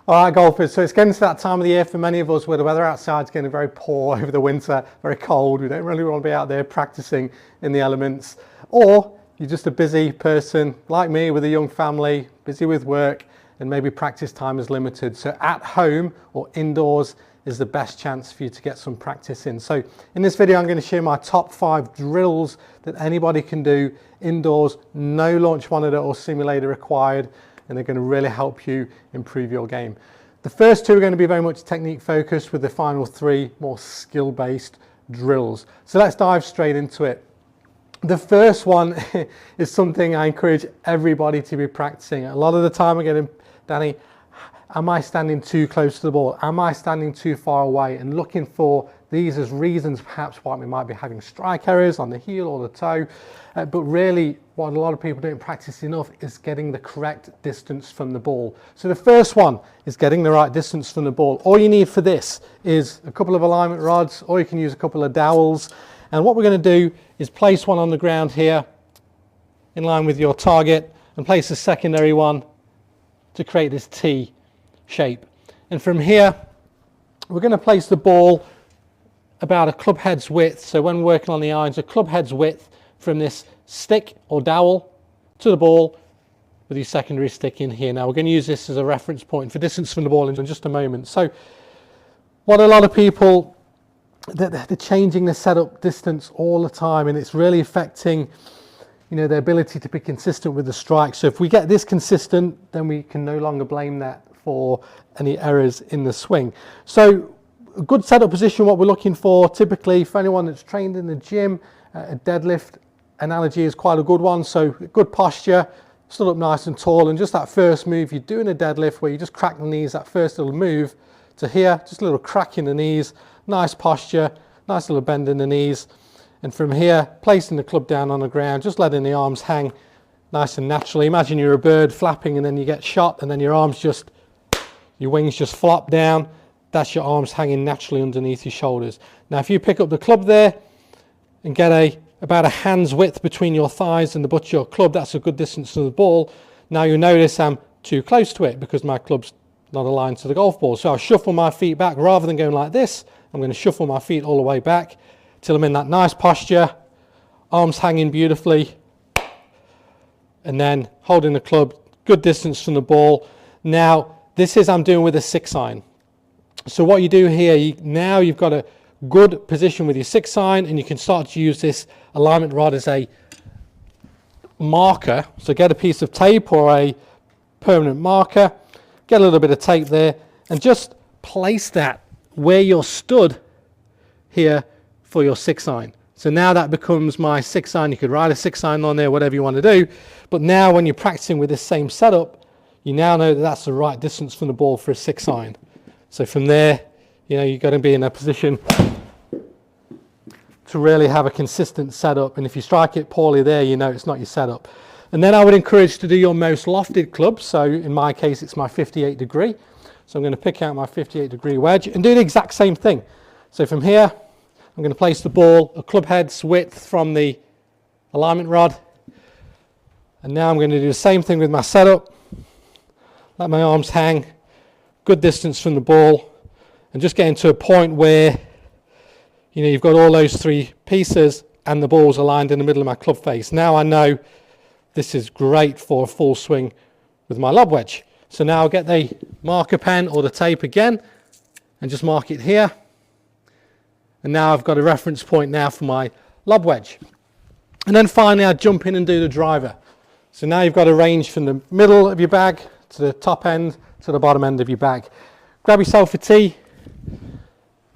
All right, golfers, so it's getting to that time of the year for many of us where the weather outside is getting very poor over the winter, very cold. We don't really want to be out there practicing in the elements. Or you're just a busy person like me with a young family, busy with work, and maybe practice time is limited. So at home or indoors is the best chance for you to get some practice in. So in this video, I'm going to share my top 5 drills that anybody can do indoors, no launch monitor or simulator required, and they're going to really help you improve your game. The first 2 are going to be very much technique focused, with the final 3 more skill based drills. So let's dive straight into it. The first one is something I encourage everybody to be practicing. A lot of the time I get in, Danny, am I standing too close to the ball? Am I standing too far away? And looking for these as reasons perhaps why we might be having strike errors on the heel or the toe. But really what a lot of people don't practice enough is getting the correct distance from the ball. So the first one is getting the right distance from the ball. All you need for this is a couple of alignment rods, or you can use a couple of dowels. And what we're going to do is place one on the ground here in line with your target, and place a secondary one to create this T shape. And from here we're going to place the ball about a club head's width. So when working on the irons, a club head's width from this stick or dowel to the ball, with your secondary stick in here. Now we're going to use this as a reference point for distance from the ball in just a moment. So what a lot of people, they're changing the setup distance all the time, and it's really affecting, you know, their ability to be consistent with the strike. So if we get this consistent, then we can no longer blame that for any errors in the swing. So a good setup position, what we're looking for typically, for anyone that's trained in the gym, a deadlift analogy is quite a good one. So good posture, stood up nice and tall, and just that first move you're doing a deadlift where you just crack the knees, that first little move to here, just a little crack in the knees, nice posture, nice little bend in the knees. And from here, placing the club down on the ground, just letting the arms hang nice and naturally. Imagine you're a bird flapping and then you get shot, and then your arms just, your wings just flop down. That's your arms hanging naturally underneath your shoulders. Now if you pick up the club there and get about a hand's width between your thighs and the butt of your club, that's a good distance to the ball. Now you'll notice I'm too close to it because my club's not aligned to the golf ball. So I'll shuffle my feet back. Rather than going like this, I'm going to shuffle my feet all the way back till I'm in that nice posture, arms hanging beautifully, and then holding the club good distance from the ball. Now this is I'm doing with a 6-iron. So what you do here, now you've got a good position with your 6-iron, and you can start to use this alignment rod as a marker. So get a piece of tape or a permanent marker, get a little bit of tape there, and just place that where you're stood here for your 6-iron. So now that becomes my 6-iron. You could ride a 6-iron on there, whatever you want to do. But now when you're practicing with this same setup, you now know that that's the right distance from the ball for a 6-iron. So from there, you know, you've got to be in a position to really have a consistent setup. And if you strike it poorly there, you know it's not your setup. And then I would encourage to do your most lofted club. So in my case, it's my 58 degree. So I'm going to pick out my 58 degree wedge and do the exact same thing. So from here, I'm going to place the ball a club head's width from the alignment rod. And now I'm going to do the same thing with my setup. Let my arms hang, good distance from the ball, and just getting to a point where, you know, you've got all those 3 pieces and the ball's aligned in the middle of my club face. Now I know this is great for a full swing with my lob wedge. So now I'll get the marker pen or the tape again and just mark it here. And now I've got a reference point now for my lob wedge. And then finally I jump in and do the driver. So now you've got a range from the middle of your bag to the top end to the bottom end of your bag. Grab yourself a tee,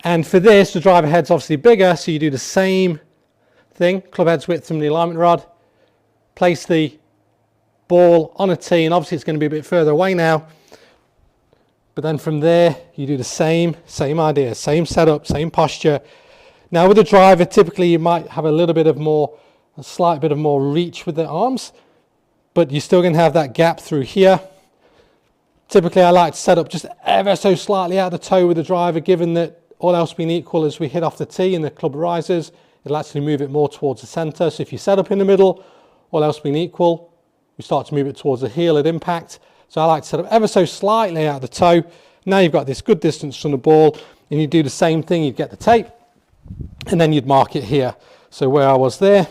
and for this the driver head's obviously bigger, so you do the same thing, club head's width from the alignment rod, place the ball on a tee, and obviously it's going to be a bit further away now, but then from there you do the same idea, same setup, same posture. Now with the driver, typically you might have a slight bit of more reach with the arms, but you're still going to have that gap through here. Typically I like to set up just ever so slightly out the toe with the driver, given that all else being equal, as we hit off the tee and the club rises, it'll actually move it more towards the centre. So if you set up in the middle, all else being equal, we start to move it towards the heel at impact. So I like to set up ever so slightly out of the toe. Now you've got this good distance from the ball, and you do the same thing. You'd get the tape, and then you'd mark it here. So where I was there,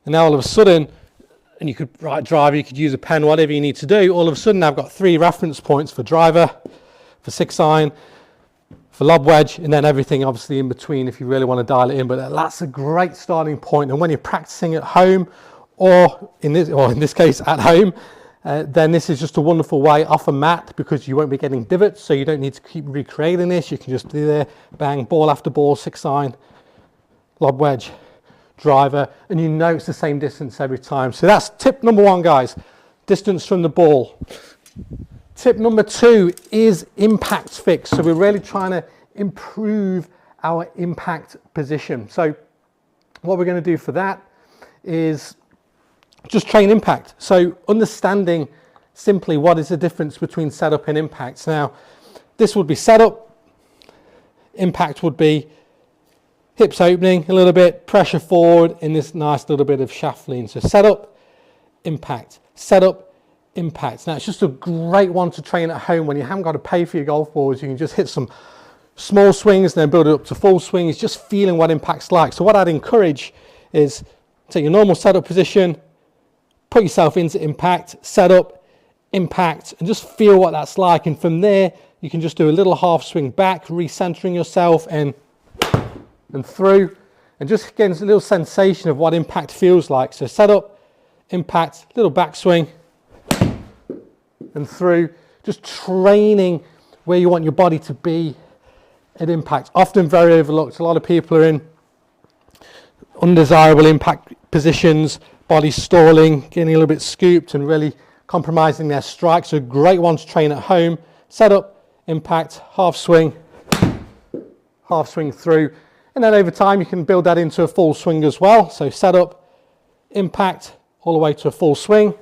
and now all of a sudden, and you could write driver, you could use a pen, whatever you need to do. All of a sudden I've got 3 reference points for driver, for 6-iron, for lob wedge, and then everything obviously in between if you really want to dial it in. But that's a great starting point. And when you're practicing at home, or in this case at home, then this is just a wonderful way off a mat, because you won't be getting divots, so you don't need to keep recreating this. You can just do there, bang, ball after ball, 6-iron, lob wedge, driver, and you know it's the same distance every time. So that's tip number 1, guys, distance from the ball. Tip number 2 is impact fix. So we're really trying to improve our impact position. So what we're going to do for that is just train impact. So understanding simply what is the difference between setup and impact. Now, this would be setup, impact would be hips opening a little bit, pressure forward in this nice little bit of shaft lean. So setup, impact, setup, impact. Now it's just a great one to train at home when you haven't got to pay for your golf balls. You can just hit some small swings and then build it up to full swings, just feeling what impact's like. So what I'd encourage is take your normal setup position, put yourself into impact, setup, impact, and just feel what that's like. And from there, you can just do a little half swing back, recentering yourself and through, and just getting a little sensation of what impact feels like. So setup, impact, little backswing, and through, just training where you want your body to be at impact. Often very overlooked. A lot of people are in undesirable impact positions, body stalling, getting a little bit scooped and really compromising their strike. So a great one to train at home. Setup, impact, half swing through. And then over time, you can build that into a full swing as well. So set up, impact, all the way to a full swing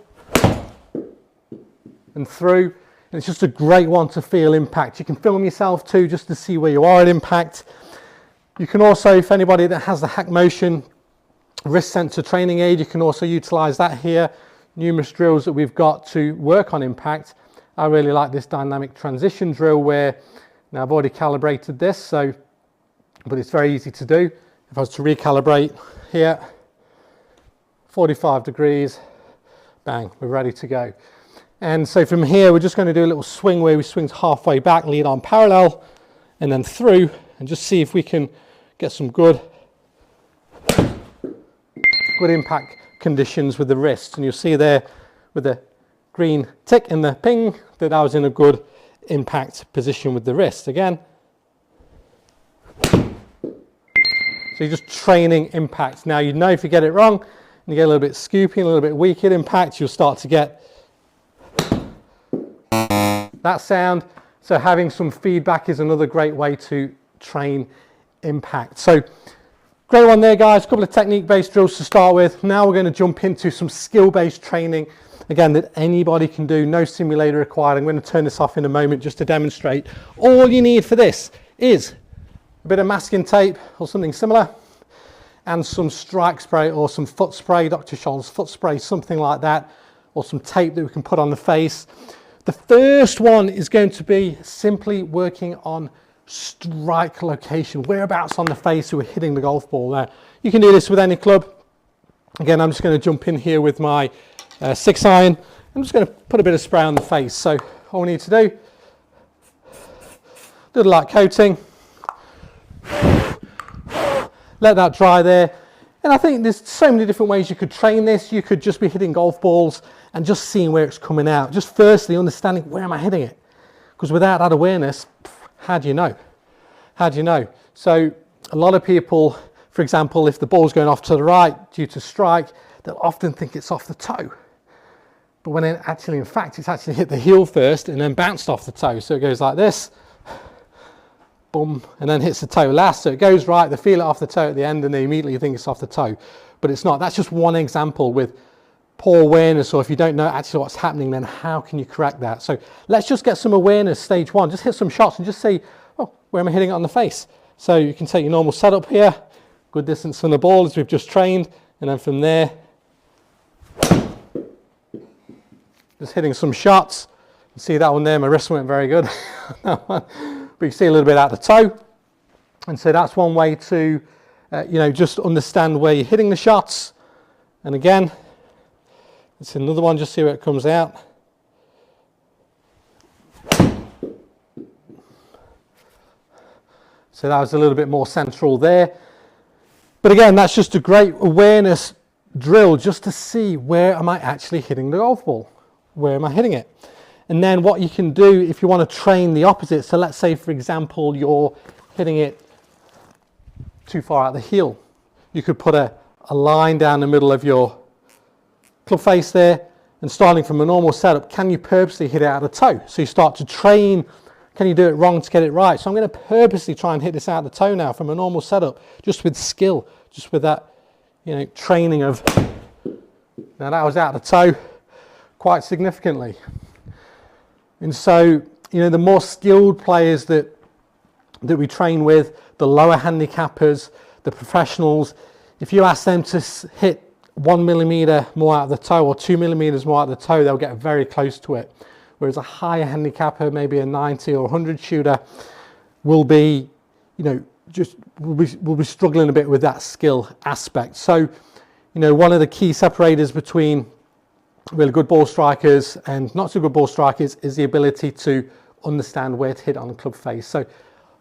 and through. And it's just a great one to feel impact. You can film yourself too, just to see where you are at impact. You can also, if anybody that has the Hack Motion wrist sensor training aid, you can also utilize that here. Numerous drills that we've got to work on impact. I really like this dynamic transition drill where, now I've already calibrated this, but it's very easy to do. If I was to recalibrate here, 45 degrees, bang, we're ready to go. And so from here, we're just going to do a little swing where we swing halfway back, lead on parallel, and then through, and just see if we can get some good impact conditions with the wrist. And you'll see there with the green tick and the ping that I was in a good impact position with the wrist. Again, so you're just training impact. Now, you know if you get it wrong, and you get a little bit scoopy, a little bit weak at impact, you'll start to get that sound. So having some feedback is another great way to train impact. So great one there, guys. A couple of technique-based drills to start with. Now we're going to jump into some skill-based training, again, that anybody can do, no simulator required. I'm going to turn this off in a moment just to demonstrate. All you need for this is a bit of masking tape or something similar, and some strike spray or some foot spray, Dr. Scholl's foot spray, something like that, or some tape that we can put on the face. The first one is going to be simply working on strike location, whereabouts on the face we're hitting the golf ball. Now, you can do this with any club. Again, I'm just going to jump in here with my 6-iron. I'm just going to put a bit of spray on the face. So all we need to do, a little light coating, let that dry there. And I think there's so many different ways you could train this. You could just be hitting golf balls and just seeing where it's coming out. Just firstly understanding, where am I hitting it? Because without that awareness, how do you know? How do you know? So a lot of people, for example, if the ball's going off to the right due to strike, they'll often think it's off the toe. But when it actually, in fact, it's actually hit the heel first and then bounced off the toe. So it goes like this, boom, and then hits the toe last. So it goes right, they feel it off the toe at the end and they immediately think it's off the toe. But it's not. That's just one example with poor awareness, or if you don't know actually what's happening, then how can you correct that? So let's just get some awareness, stage one. Just hit some shots and just see, oh, where am I hitting it on the face? So you can take your normal setup here, good distance from the ball as we've just trained, and then from there, just hitting some shots. You see that one there, my wrist went very good. But you see a little bit out the toe. And so that's one way to, just understand where you're hitting the shots. And again, it's another one, just see where it comes out. So that was a little bit more central there. But again, that's just a great awareness drill just to see where am I actually hitting the golf ball? Where am I hitting it? And then what you can do if you want to train the opposite. So let's say, for example, you're hitting it too far out the heel. You could put a line down the middle of your club face there, and starting from a normal setup, can you purposely hit it out of the toe? So you start to train, can you do it wrong to get it right? So I'm going to purposely try and hit this out of the toe now from a normal setup, just with skill, just with that, training of, now that was out of the toe quite significantly. And so, the more skilled players that we train with, the lower handicappers, the professionals, if you ask them to hit 1 millimeter more out of the toe or 2 millimeters more out of the toe, they'll get very close to it. Whereas a higher handicapper, maybe a 90 or 100 shooter, will be, will be struggling a bit with that skill aspect. So, one of the key separators between really good ball strikers and not so good ball strikers is the ability to understand where to hit on the club face. So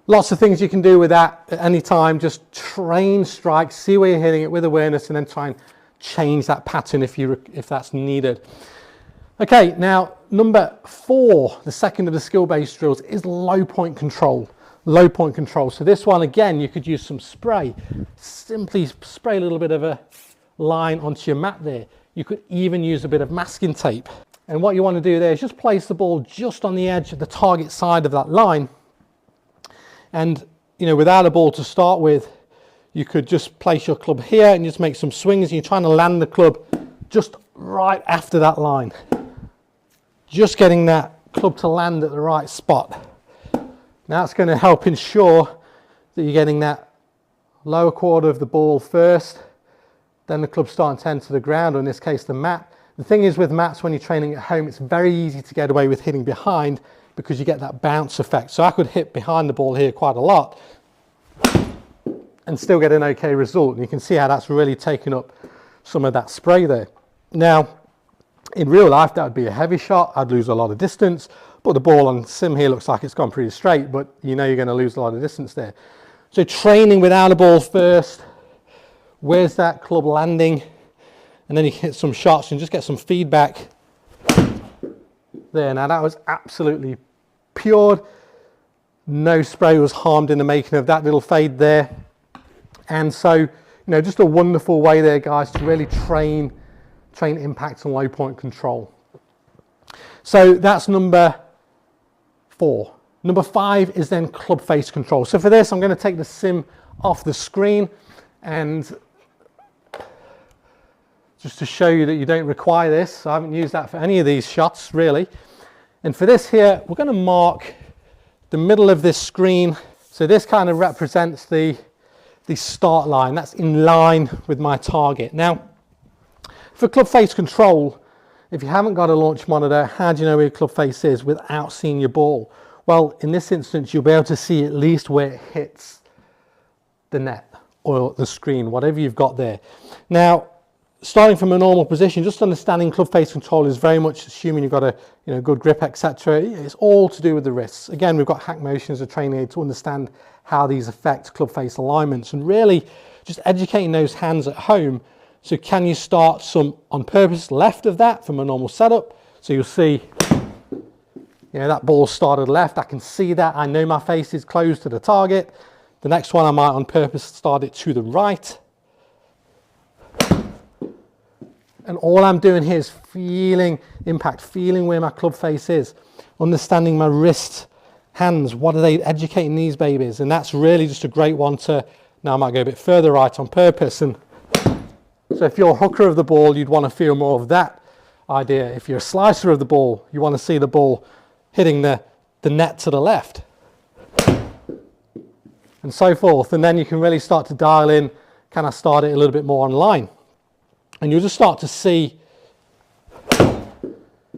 lots of things you can do with that at any time. Just train strikes, see where you're hitting it with awareness, and then try and change that pattern if that's needed. Okay, now number 4, the second of the skill-based drills, is low point control. Low point control. So this one, again, you could use some spray. Simply spray a little bit of a line onto your mat there. You could even use a bit of masking tape. And what you want to do there is just place the ball just on the edge of the target side of that line. And, without a ball to start with, you could just place your club here and just make some swings. And you're trying to land the club just right after that line. Just getting that club to land at the right spot. Now it's going to help ensure that you're getting that lower quarter of the ball first, then the club starting to enter the ground, or in this case the mat. The thing is with mats, when you're training at home, it's very easy to get away with hitting behind because you get that bounce effect. So I could hit behind the ball here quite a lot and still get an okay result. And you can see how that's really taken up some of that spray there. Now, in real life, that would be a heavy shot. I'd lose a lot of distance, but the ball on sim here looks like it's gone pretty straight, but you're going to lose a lot of distance there. So training without a ball first, where's that club landing? And then you hit some shots and just get some feedback there. Now that was absolutely pure. No spray was harmed in the making of that little fade there. And so, just a wonderful way there, guys, to really train impact and low point control. So that's number 4. Number 5 is then club face control. So for this, I'm going to take the sim off the screen, and just to show you that you don't require this. So I haven't used that for any of these shots really. And for this here, we're going to mark the middle of this screen. So this kind of represents the start line. That's in line with my target. Now, for club face control, if you haven't got a launch monitor, how do you know where your club face is without seeing your ball? Well, in this instance, you'll be able to see at least where it hits the net or the screen, whatever you've got there. Now, starting from a normal position, just understanding club face control is very much assuming you've got a good grip, etc. It's all to do with the wrists. Again, we've got Hack Motion as a training aid to understand how these affect club face alignments, and really just educating those hands at home. So can you start some on purpose left of that from a normal setup? So you'll see, that ball started left. I can see that. I know my face is close to the target. The next one I might on purpose start it to the right. And all I'm doing here is feeling impact, feeling where my club face is, understanding my wrist, hands, what are they educating these babies? And that's really just a great one to, now I might go a bit further right on purpose. And so if you're a hooker of the ball, you'd want to feel more of that idea. If you're a slicer of the ball, you want to see the ball hitting the net to the left. And so forth. And then you can really start to dial in, can I start it a little bit more online? And you'll just start to see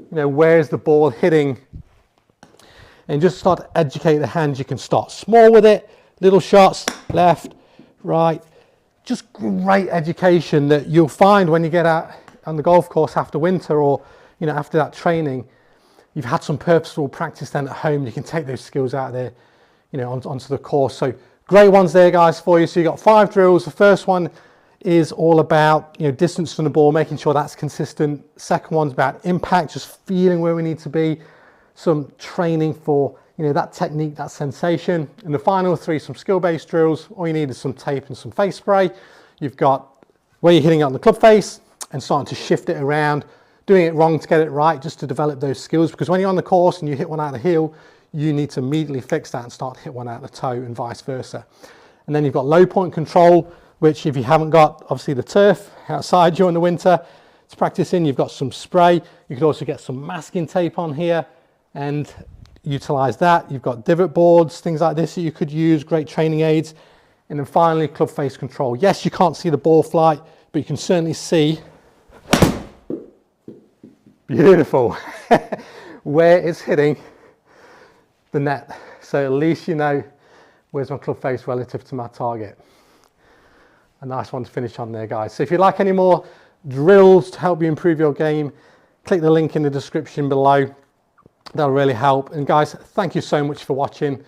where's the ball hitting, and just start to educate the hands. You can start small with it, little shots, left, right. Just great education that you'll find when you get out on the golf course after winter, or after that training. You've had some purposeful practice then at home. You can take those skills out there, onto the course. So great ones there, guys, for you. So you've got 5 drills. The first one is all about distance from the ball, making sure that's consistent. Second one's about impact, just feeling where we need to be. Some training for that technique, that sensation. And the final 3, some skill-based drills. All you need is some tape and some face spray. You've got where you're hitting it on the club face and starting to shift it around, doing it wrong to get it right, just to develop those skills. Because when you're on the course and you hit one out of the heel, you need to immediately fix that and start to hit one out of the toe, and vice versa. And then you've got low point control, which if you haven't got obviously the turf outside during the winter to practice in, you've got some spray. You could also get some masking tape on here and utilize that. You've got divot boards, things like this that you could use, great training aids. And then finally, club face control. Yes, you can't see the ball flight, but you can certainly see, beautiful, where it's hitting the net. So at least where's my club face relative to my target. A nice one to finish on there, guys. So if you'd like any more drills to help you improve your game, click the link in the description below. That'll really help. And guys, thank you so much for watching.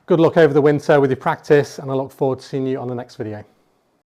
Good luck over the winter with your practice, and I look forward to seeing you on the next video.